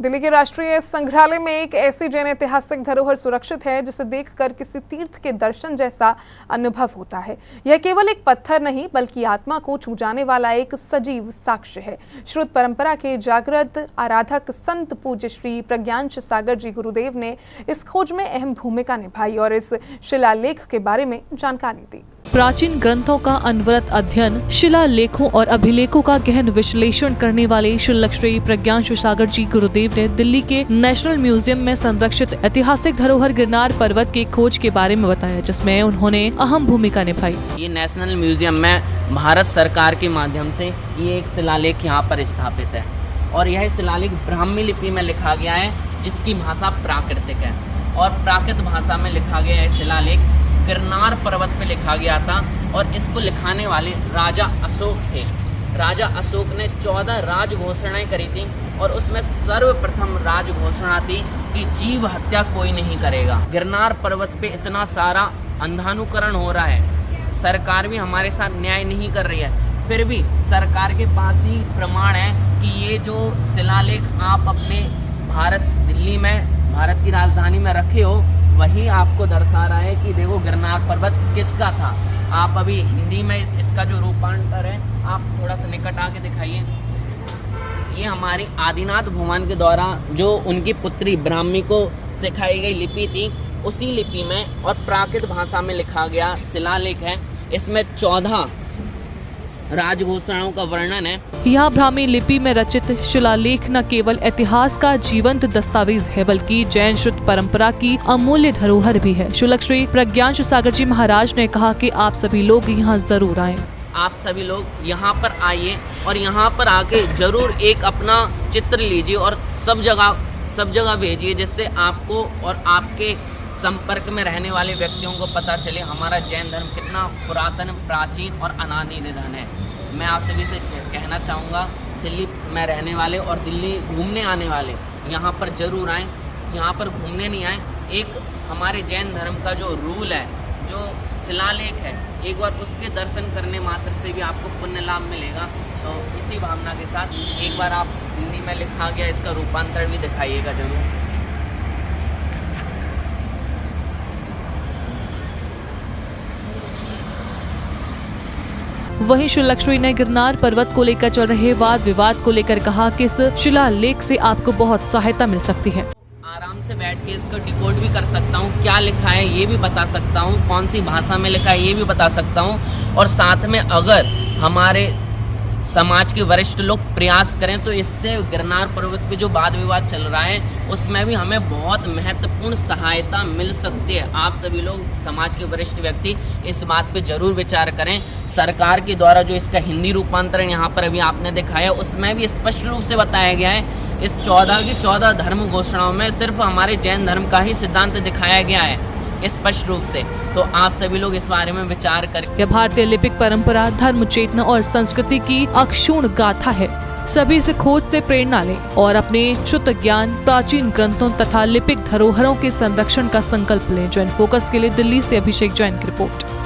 दिल्ली के राष्ट्रीय संग्रहालय में एक ऐसी जैन ऐतिहासिक धरोहर सुरक्षित है जिसे देखकर किसी तीर्थ के दर्शन जैसा अनुभव होता है। यह केवल एक पत्थर नहीं बल्कि आत्मा को छू जाने वाला एक सजीव साक्ष्य है। श्रुत परंपरा के जागृत आराधक संत पूज्य श्री प्रज्ञांश सागर जी गुरुदेव ने इस खोज में अहम भूमिका निभाई और इस शिलालेख के बारे में जानकारी दी। प्राचीन ग्रंथों का अनवरत अध्ययन, शिलालेखों और अभिलेखों का गहन विश्लेषण करने वाले श्री प्रज्ञांश सागर जी गुरुदेव ने दिल्ली के नेशनल म्यूजियम में संरक्षित ऐतिहासिक धरोहर गिरनार पर्वत की खोज के बारे में बताया, जिसमें उन्होंने अहम भूमिका निभाई। ये नेशनल म्यूजियम में भारत सरकार के माध्यम से ये एक शिलालेख यहाँ पर स्थापित है और यह शिलालेख ब्राह्मी लिपि में लिखा गया है, जिसकी भाषा प्राकृतिक है और प्राकृत भाषा में लिखा गया है। शिलालेख गिरनार पर्वत पे लिखा गया था और इसको लिखाने वाले राजा अशोक थे। राजा अशोक ने 14 राज घोषणाएं करी थी और उसमें सर्वप्रथम राज घोषणा थी कि जीव हत्या कोई नहीं करेगा। गिरनार पर्वत पे इतना सारा अंधानुकरण हो रहा है, सरकार भी हमारे साथ न्याय नहीं कर रही है, फिर भी सरकार के पास ही प्रमाण है कि ये जो शिलालेख आप अपने दिल्ली में भारत की राजधानी में रखे हो, वही आपको दर्शा रहा है कि देखो गिरनार पर्वत किसका था। आप अभी हिंदी में इसका जो रूपांतर है, आप थोड़ा सा निकट आके दिखाइए। ये हमारी आदिनाथ भगवान के द्वारा जो उनकी पुत्री ब्राह्मी को सिखाई गई लिपि थी, उसी लिपि में और प्राकृत भाषा में लिखा गया शिलालेख है। इसमें 14 राज घोषणाओं का वर्णन है। यह ब्राह्मी लिपि में रचित शिलालेख न केवल इतिहास का जीवंत दस्तावेज है बल्कि जैन श्रुत परंपरा की अमूल्य धरोहर भी है। श्री प्रज्ञांश सागर जी महाराज ने कहा कि आप सभी लोग यहाँ जरूर आएं। आप सभी लोग यहाँ पर आइए और यहाँ पर आके जरूर एक अपना चित्र लीजिए और सब जगह भेजिए, जिससे आपको और आपके संपर्क में रहने वाले व्यक्तियों को पता चले हमारा जैन धर्म कितना पुरातन, प्राचीन और अनादि निधन है। मैं आप सभी से कहना चाहूँगा, दिल्ली में रहने वाले और दिल्ली घूमने आने वाले यहाँ पर जरूर आएँ। यहाँ पर घूमने नहीं आएँ, एक हमारे जैन धर्म का जो रूल है, जो शिलालेख है, एक बार उसके दर्शन करने मात्र से भी आपको पुण्य लाभ मिलेगा। तो इसी भावना के साथ एक बार आप हिंदी में लिखा गया इसका रूपांतर भी दिखाइएगा जरूर। वहीं श्री ने गिरनार पर्वत को लेकर चल रहे वाद विवाद को लेकर कहा कि इस शिलालेख से आपको बहुत सहायता मिल सकती है। आराम से बैठ के इसको डिकोड भी कर सकता हूँ, क्या लिखा है ये भी बता सकता हूँ, कौन सी भाषा में लिखा है ये भी बता सकता हूँ। और साथ में अगर हमारे समाज के वरिष्ठ लोग प्रयास करें तो इससे गिरनार पर्वत पे जो वाद विवाद चल रहा है उसमें भी हमें बहुत महत्वपूर्ण सहायता मिल सकती है। आप सभी लोग समाज के वरिष्ठ व्यक्ति इस बात पे जरूर विचार करें। सरकार के द्वारा जो इसका हिंदी रूपांतरण यहाँ पर अभी आपने दिखाया, उसमें भी स्पष्ट रूप से बताया गया है। इस 14 की 14 धर्म घोषणाओं में सिर्फ हमारे जैन धर्म का ही सिद्धांत दिखाया गया है स्पष्ट रूप से। तो आप सभी लोग इस बारे में विचार करें। यह भारतीय लिपिक परंपरा, धर्म चेतना और संस्कृति की अक्षुण्ण गाथा है। सभी से खोज से प्रेरणा लें और अपने शुद्ध ज्ञान, प्राचीन ग्रंथों तथा लिपिक धरोहरों के संरक्षण का संकल्प लें। जैन फोकस के लिए दिल्ली से अभिषेक जैन की रिपोर्ट।